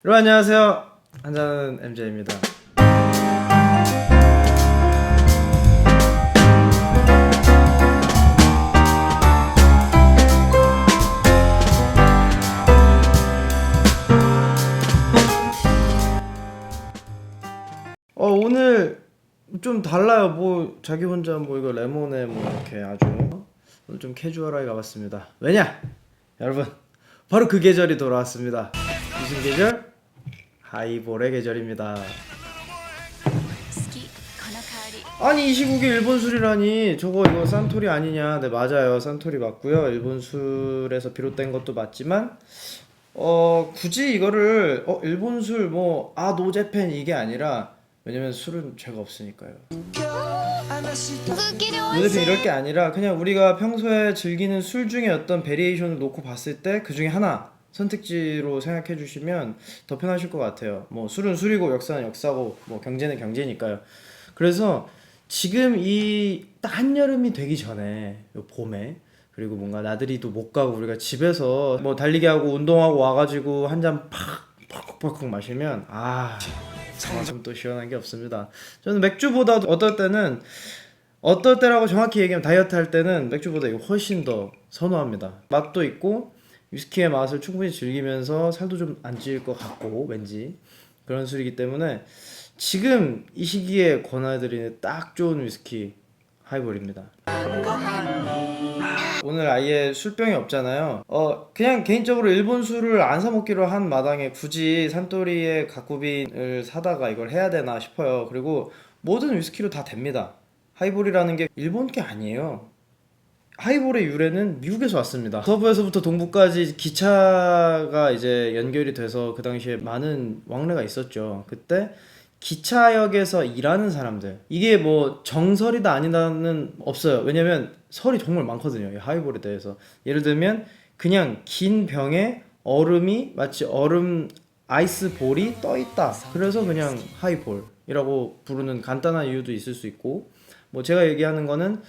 여러분 안녕하세요. 한잔하는 MJ입니다. 오늘 좀 달라요. 뭐 자기 혼자 뭐 이거 레몬에 뭐 이렇게 아주 오늘 좀 캐주얼하게 가봤습니다. 왜냐? 여러분 바로 그 계절이 돌아왔습니다. 무슨 계절? 하이볼의 계절입니다. 아니 이 시국에 일본 술이라니. 저거 이거 산토리 아니냐. 네 맞아요, 산토리 맞고요. 일본 술에서 비롯된 것도 맞지만 굳이 이거를 일본 술 뭐 노제팬 이게 아니라, 왜냐면 술은 죄가 없으니까요. 노제팬 이럴 게 아니라 그냥 우리가 평소에 즐기는 술 중에 어떤 베리에이션을 놓고 봤을 때 그 중에 하나 선택지로 생각해 주시면 더 편하실 것 같아요. 뭐 술은 술이고 역사는 역사고 뭐 경제는 경제니까요. 그래서 지금 이 딱 한여름이 되기 전에 요 봄에, 그리고 뭔가 나들이도 못 가고 우리가 집에서 뭐 달리기 하고 운동하고 와가지고 한 잔 팍 팍팍팍 마시면 그만큼 또 시원한 게 없습니다. 저는 맥주보다도 어떨 때라고 정확히 얘기하면 다이어트 할 때는 맥주보다 이거 훨씬 더 선호합니다. 맛도 있고 위스키의 맛을 충분히 즐기면서 살도 좀 안 찔 것 같고 왠지 그런 술이기 때문에 지금 이 시기에 권해드리는 딱 좋은 위스키 하이볼입니다. 오늘 아예 술병이 없잖아요. 그냥 개인적으로 일본 술을 안 사 먹기로 한 마당에 굳이 산토리의 가쿠빈을 사다가 이걸 해야 되나 싶어요. 그리고 모든 위스키로 다 됩니다. 하이볼이라는 게 일본 게 아니에요. 하이볼의 유래는 미국에서 왔습니다. 서부에서부터 동부까지 기차가 이제 연결이 돼서 그 당시에 많은 왕래가 있었죠. 그때 기차역에서 일하는 사람들, 이게 뭐 정설이다 아니다는 없어요. 왜냐면 설이 정말 많거든요, 이 하이볼에 대해서. 예를 들면 그냥 긴 병에 얼음이 마치 얼음 아이스볼이 떠있다, 그래서 그냥 하이볼이라고 부르는 간단한 이유도 있을 수 있고, 뭐 제가 얘기하는 거는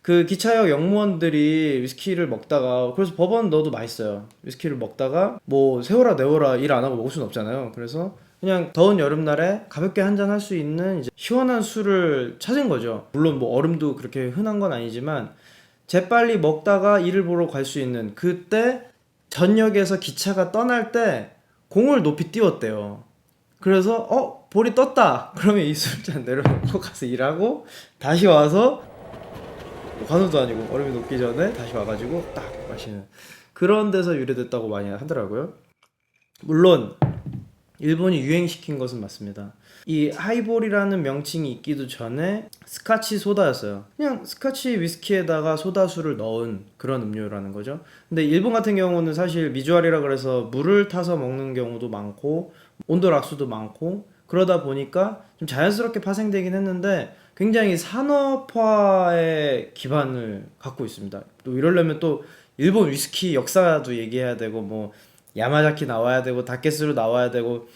그 기차역 역무원들이 위스키를 먹다가, 그래서 법원 넣어도 맛있어요. 위스키를 먹다가 뭐 세워라 내워라 일 안 하고 먹을 수는 없잖아요. 그래서 그냥 더운 여름날에 가볍게 한잔 할 수 있는 이제 시원한 술을 찾은 거죠. 물론 뭐 얼음도 그렇게 흔한 건 아니지만 재빨리 먹다가 일을 보러 갈 수 있는, 그때 전역에서 기차가 떠날 때 공을 높이 띄웠대요. 그래서 볼이 떴다 그러면 이 술잔 내려놓고 가서 일하고 다시 와서, 관우도 아니고 얼음이 녹기 전에 다시 와가지고 딱 마시는 그런 데서 유래됐다고 많이 하더라고요. 물론 일본이 유행시킨 것은 맞습니다. 이 하이볼이라는 명칭이 있기도 전에 스카치 소다였어요. 그냥 스카치 위스키에다가 소다수를 넣은 그런 음료라는 거죠. 근데 일본 같은 경우는 사실 미주알이라 그래서 물을 타서 먹는 경우도 많고 온도 락수도 많고, 그러다 보니까 좀 자연스럽게 파생되긴 했는데 굉장히 산업화의 기반을 갖고 있습니다. 또 이러려면 또 일본 위스키 역사도 얘기해야 되고, 뭐 야마자키 나와야 되고 다케스루 나와야 되고,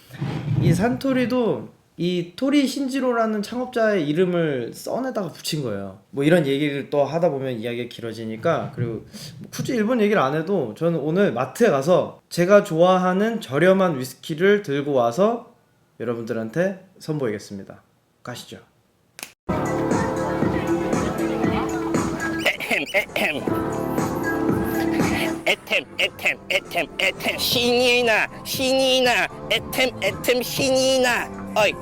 이 산토리도 이 토리 신지로라는 창업자의 이름을 써내다가 붙인 거예요. 뭐 이런 얘기를 또 하다 보면 이야기가 길어지니까, 그리고 굳이 일본 얘기를 안 해도 저는 오늘 마트에 가서 제가 좋아하는 저렴한 위스키를 들고 와서 여러분들한테 선보이겠습니다. 가시죠. 에템 신이나 에템 신이나 어이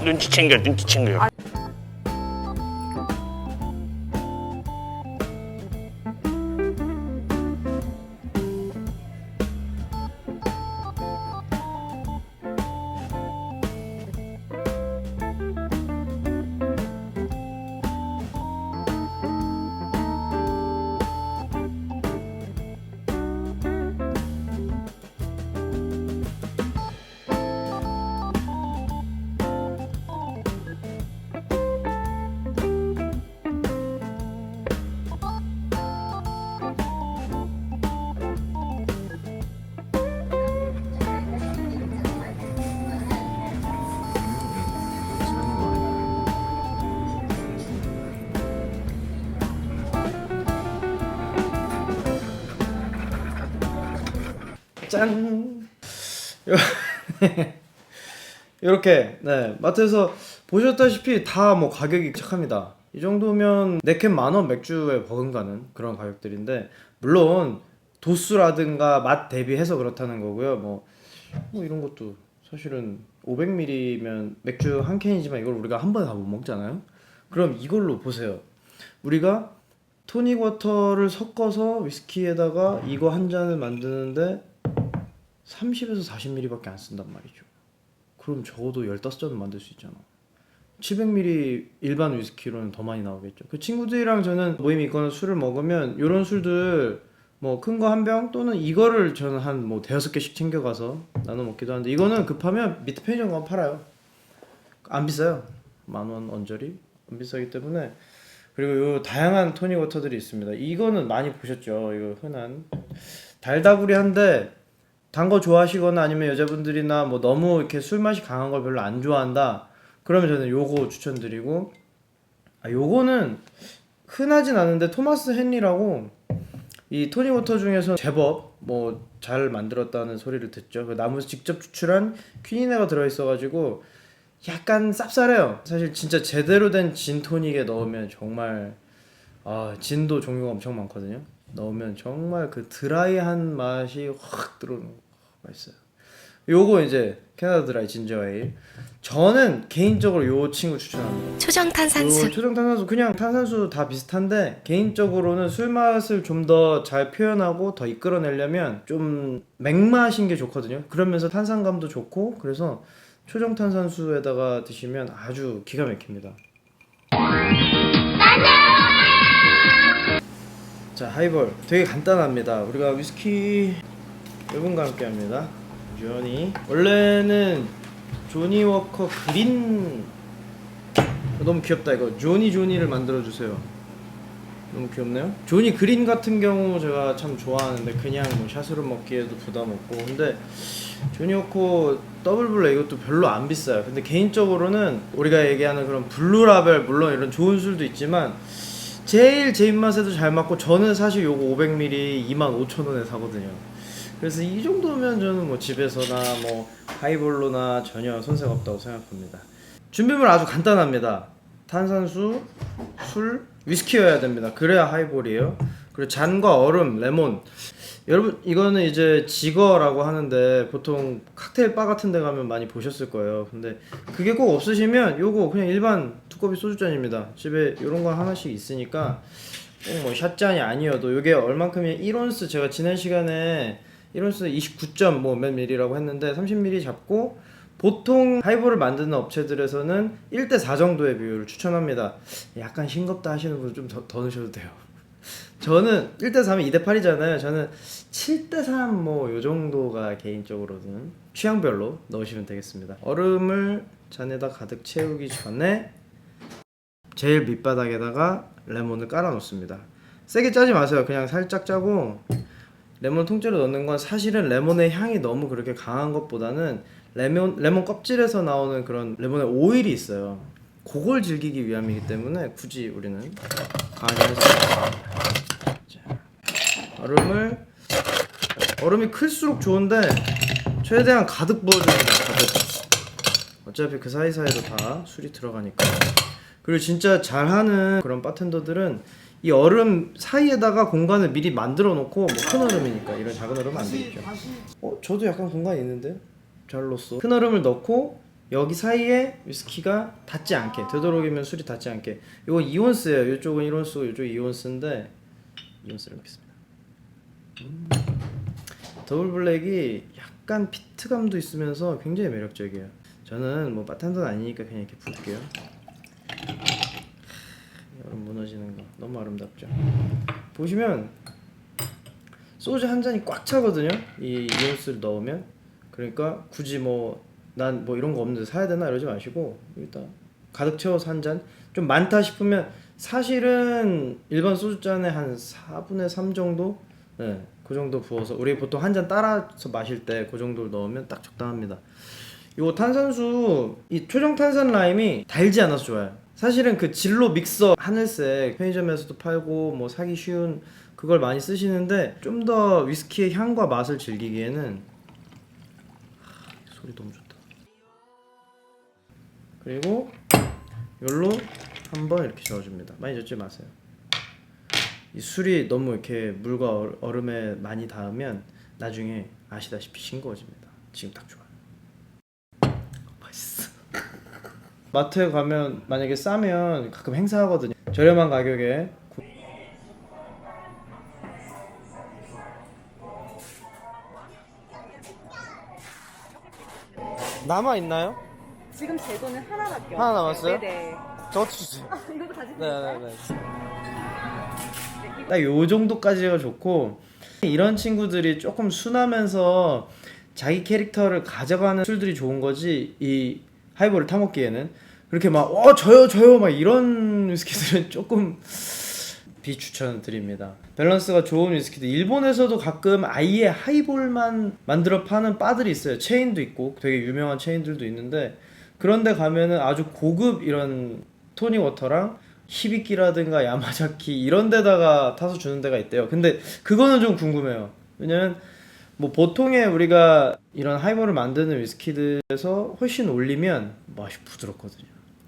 눈치 챙겨 짠! 이렇게 네 마트에서 보셨다시피 다 뭐 가격이 착합니다. 이 정도면 4캔 10,000원 맥주에 버금가는 그런 가격들인데 물론 도수라든가 맛 대비해서 그렇다는 거고요. 뭐 이런 것도 사실은 500ml면 맥주 한 캔이지만 이걸 우리가 한 번에 다 못 먹잖아요. 그럼 이걸로 보세요. 우리가 토닉 워터를 섞어서 위스키에다가 이거 한 잔을 만드는데 30에서 40ml밖에 안 쓴단 말이죠. 그럼 적어도 15잔은 만들 수 있잖아. 700ml 일반 위스키로는 더 많이 나오겠죠. 그 친구들이랑 저는 모임이 있거나 술을 먹으면 요런 술들 뭐 큰 거 한 병 또는 이거를 저는 한 뭐 5-6개씩 챙겨가서 나눠 먹기도 하는데 이거는 급하면 밑에 편의점 가면 팔아요. 안 비싸요. 10,000원 언저리 안 비싸기 때문에. 그리고 요 다양한 토닉 워터들이 있습니다. 이거는 많이 보셨죠. 이거 흔한 달다구리한데 단 거 좋아하시거나 아니면 여자분들이나 뭐 너무 이렇게 술 맛이 강한 걸 별로 안 좋아한다. 그러면 저는 요거 추천드리고 요거는 흔하진 않은데 토마스 헨리라고 이 토닉 워터 중에서 제법 뭐 잘 만들었다는 소리를 듣죠. 그 나무에서 직접 추출한 퀴니네가 들어있어가지고 약간 쌉쌀해요. 사실 진짜 제대로 된 진 토닉에 넣으면 정말 진도 종류가 엄청 많거든요. 넣으면 정말 그 드라이한 맛이 확 들어오는 거 맛있어요. 요거 이제 캐나다 드라이 진저 에일. 저는 개인적으로 요 친구 추천합니다. 초정 탄산수. 초정 탄산수 그냥 탄산수 다 비슷한데 개인적으로는 술 맛을 좀 더 잘 표현하고 더 이끌어내려면 좀 맹맛인 게 좋거든요. 그러면서 탄산감도 좋고 그래서 초정 탄산수에다가 드시면 아주 기가 막힙니다. 자, 하이볼 되게 간단합니다. 우리가 위스키 이분과 함께합니다. 조니 원래는 조니 워커 그린 너무 귀엽다 이거 조니를 만들어주세요. 너무 귀엽네요. 조니 그린 같은 경우 제가 참 좋아하는데 그냥 뭐 샷으로 먹기에도 부담 없고 근데 조니 워커 더블 블랙 이것도 별로 안 비싸요. 근데 개인적으로는 우리가 얘기하는 그런 블루라벨 물론 이런 좋은 술도 있지만 제일 제 입맛에도 잘 맞고 저는 사실 요거 500ml 25,000원에 사거든요. 그래서 이 정도면 저는 뭐 집에서나 뭐 하이볼로나 전혀 손색 없다고 생각합니다. 준비물 아주 간단합니다. 탄산수, 술, 위스키여야 됩니다. 그래야 하이볼이에요. 그리고 잔과 얼음, 레몬. 여러분 이거는 이제 지거라고 하는데 보통 칵테일 바 같은 데 가면 많이 보셨을 거예요. 근데 그게 꼭 없으시면 요거 그냥 일반 두꺼비 소주잔입니다. 집에 요런 거 하나씩 있으니까 꼭 뭐 샷잔이 아니어도 요게 얼만큼이면 1온스 제가 지난 시간에 1온스 29점 뭐 몇 밀리라고 했는데 30ml 잡고 보통 하이볼을 만드는 업체들에서는 1대4 정도의 비율을 추천합니다. 약간 싱겁다 하시는 분은 좀 더 넣으셔도 돼요. 저는 1대4면 2대8이잖아요. 저는 7대3 뭐 요정도가 개인적으로는 취향별로 넣으시면 되겠습니다. 얼음을 잔에다 가득 채우기 전에 제일 밑바닥에다가 레몬을 깔아 놓습니다. 세게 짜지 마세요. 그냥 살짝 짜고 레몬 통째로 넣는 건 사실은 레몬의 향이 너무 그렇게 강한 것보다는 레몬 껍질에서 나오는 그런 레몬의 오일이 있어요. 그걸 즐기기 위함이기 때문에 굳이 우리는 강하게 해서 얼음이 클수록 좋은데 최대한 가득 부어줍니다. 가득. 어차피 그 사이사이로 다 술이 들어가니까. 그리고 진짜 잘하는 그런 바텐더들은 이 얼음 사이에다가 공간을 미리 만들어 놓고 뭐 큰 얼음이니까 이런 작은 얼음은 안 되겠죠. 저도 약간 공간이 있는데 잘 넣었어. 큰 얼음을 넣고 여기 사이에 위스키가 닿지 않게 되도록이면 술이 닿지 않게. 이거 2온스예요. 이쪽은 1온스고 이쪽 2온스인데 2온스를 넣겠습니다. 더블 블랙이 약간 피트감도 있으면서 굉장히 매력적이에요. 저는 뭐 바텐더는 아니니까 그냥 이렇게 부을게요. 얼음 무너지는 거 너무 아름답죠. 보시면 소주 한 잔이 꽉 차거든요. 이 2온스를 넣으면. 그러니까 굳이 난 뭐 이런 거 없는데 사야 되나 이러지 마시고 일단 가득 채워서 한 잔. 좀 많다 싶으면 사실은 일반 소주잔에 한 4분의 3 정도? 네, 그 정도 부어서 우리 보통 한 잔 따라서 마실 때 그 정도를 넣으면 딱 적당합니다. 요 탄산수 이 초정 탄산 라임이 달지 않아서 좋아요. 사실은 그 진로 믹서 하늘색 편의점에서도 팔고 뭐 사기 쉬운 그걸 많이 쓰시는데 좀 더 위스키의 향과 맛을 즐기기에는 소리 너무 좋다. 그리고 이걸로 한번 이렇게 저어줍니다. 많이 젓지 마세요. 이 술이 너무 이렇게 물과 얼음에 많이 닿으면 나중에 아시다시피 싱거워집니다. 지금 딱 좋아요. 맛있어. 마트에 가면 만약에 싸면 가끔 행사하거든요. 저렴한 가격에. 남아 있나요? 지금 제 돈은 하나밖에 없어요. 하나 남았어요? 네네. 저것도 주세요. 이것도 가지고 네네네. 딱 요 정도까지가 좋고, 이런 친구들이 조금 순하면서 자기 캐릭터를 가져가는 술들이 좋은 거지, 이 하이볼을 타먹기에는. 그렇게 막 저요 막 이런 위스키들은 조금 비추천드립니다. 밸런스가 좋은 위스키들, 일본에서도 가끔 아예 하이볼만 만들어 파는 바들이 있어요. 체인도 있고 되게 유명한 체인들도 있는데, 그런데 가면은 아주 고급 이런 토닉 워터랑 히비키라든가 야마자키 이런 데다가 타서 주는 데가 있대요. 근데 그거는 좀 궁금해요. 왜냐면 뭐 보통의 우리가 이런 하이볼을 만드는 위스키들에서 훨씬 올리면 맛이 부드럽거든요.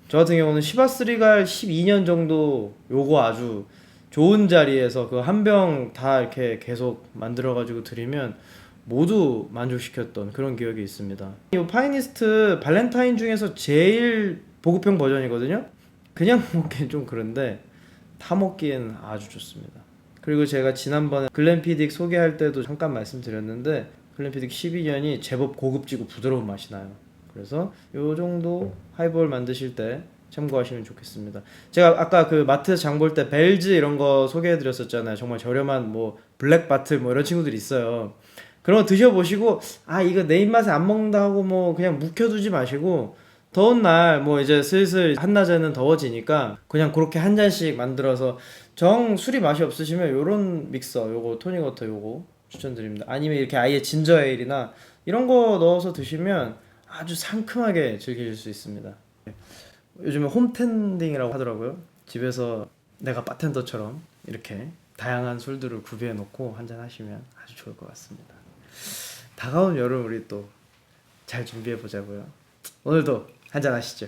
저 같은 경우는 시바스리갈 12년 정도 요거 아주 좋은 자리에서 그 한 병 다 이렇게 계속 만들어가지고 드리면 모두 만족시켰던 그런 기억이 있습니다. 이 파이니스트 발렌타인 중에서 제일 보급형 버전이거든요. 그냥 먹기엔 좀 그런데 타 먹기엔 아주 좋습니다. 그리고 제가 지난번에 글렌피딕 소개할 때도 잠깐 말씀드렸는데, 글렌피딕 12년이 제법 고급지고 부드러운 맛이 나요. 그래서 요 정도 하이볼 만드실 때 참고하시면 좋겠습니다. 제가 아까 그 마트에서 장 볼 때 벨즈 이런 거 소개해드렸었잖아요. 정말 저렴한 뭐 블랙바틀 뭐 이런 친구들이 있어요. 그런 거 드셔보시고, 아 이거 내 입맛에 안 먹는다 하고 뭐 그냥 묵혀두지 마시고, 더운 날 뭐 이제 슬슬 한낮에는 더워지니까 그냥 그렇게 한 잔씩 만들어서, 정 술이 맛이 없으시면 요런 믹서, 요거 토닉워터 요거 추천드립니다. 아니면 이렇게 아예 진저 에일이나 이런 거 넣어서 드시면 아주 상큼하게 즐기실 수 있습니다. 요즘에 홈텐딩이라고 하더라고요. 집에서 내가 바텐더처럼 이렇게 다양한 술들을 구비해 놓고 한잔 하시면 아주 좋을 것 같습니다. 다가온 여름 우리 또 잘 준비해 보자고요. 오늘도 한잔 하시죠.